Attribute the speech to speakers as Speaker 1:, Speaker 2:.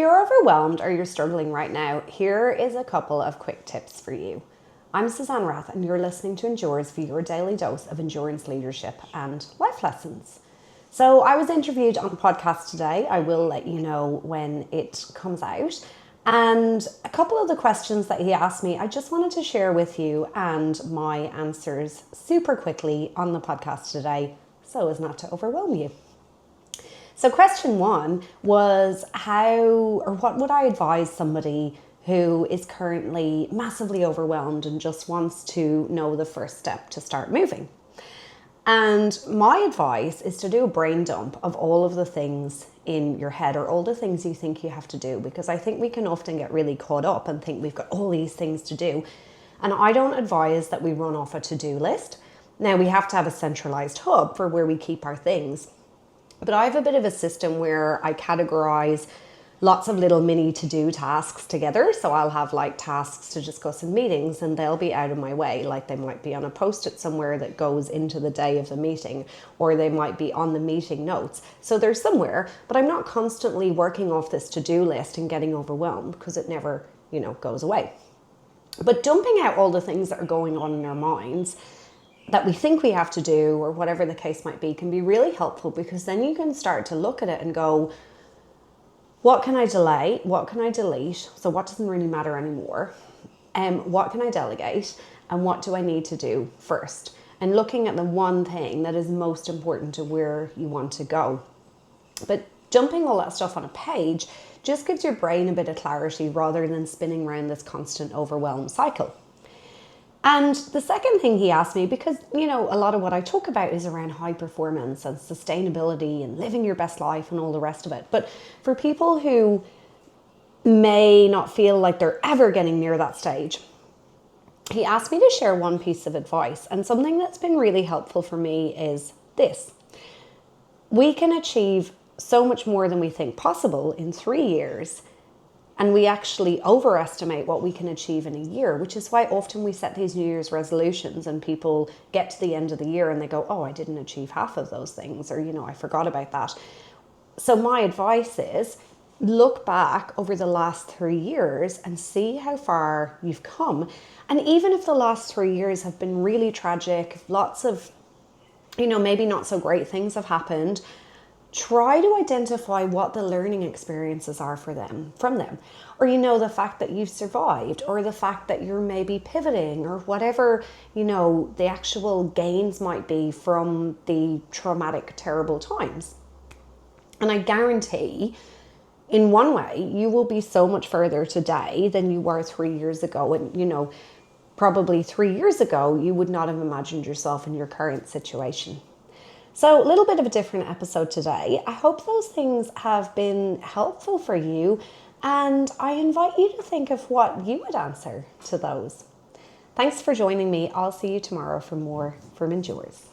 Speaker 1: you're overwhelmed or you're struggling right now, here is a couple of quick tips for you. I'm Suzanne Rath and you're listening to Endures for your daily dose of endurance leadership and life lessons. So I was interviewed on a podcast today. I will let you know when it comes out. And a couple of the questions that he asked me, I just wanted to share with you and my answers super quickly on the podcast today so as not to overwhelm you. So question one was what would I advise somebody who is currently massively overwhelmed and just wants to know the first step to start moving? And my advice is to do a brain dump of all of the things in your head or all the things you think you have to do, because I think we can often get really caught up and think we've got all these things to do. And I don't advise that we run off a to-do list. Now, we have to have a centralized hub for where we keep our things. But I have a bit of a system where I categorize lots of little mini to-do tasks together. So I'll have like tasks to discuss in meetings and they'll be out of my way. Like they might be on a post-it somewhere that goes into the day of the meeting, or they might be on the meeting notes. So they're somewhere, but I'm not constantly working off this to-do list and getting overwhelmed because it never, goes away. But dumping out all the things that are going on in our minds that we think we have to do, or whatever the case might be, can be really helpful, because then you can start to look at it and go, what can I delay? What can I delete? So what doesn't really matter anymore? What can I delegate? And what do I need to do first? And looking at the one thing that is most important to where you want to go. But dumping all that stuff on a page just gives your brain a bit of clarity rather than spinning around this constant overwhelm cycle. And the second thing he asked me, because, a lot of what I talk about is around high performance and sustainability and living your best life and all the rest of it. But for people who may not feel like they're ever getting near that stage, he asked me to share one piece of advice. And something that's been really helpful for me is this. We can achieve so much more than we think possible in 3 years. And we actually overestimate what we can achieve in a year, which is why often we set these New Year's resolutions and people get to the end of the year and they go, oh, I didn't achieve half of those things, or, I forgot about that. So my advice is look back over the last 3 years and see how far you've come. And even if the last 3 years have been really tragic, lots of, maybe not so great things have happened, try to identify what the learning experiences are from them, or, the fact that you've survived, or the fact that you're maybe pivoting, or whatever, the actual gains might be from the traumatic, terrible times. And I guarantee in one way, you will be so much further today than you were 3 years ago. And, probably 3 years ago, you would not have imagined yourself in your current situation. So a little bit of a different episode today. I hope those things have been helpful for you, and I invite you to think of what you would answer to those. Thanks for joining me. I'll see you tomorrow for more from Endures.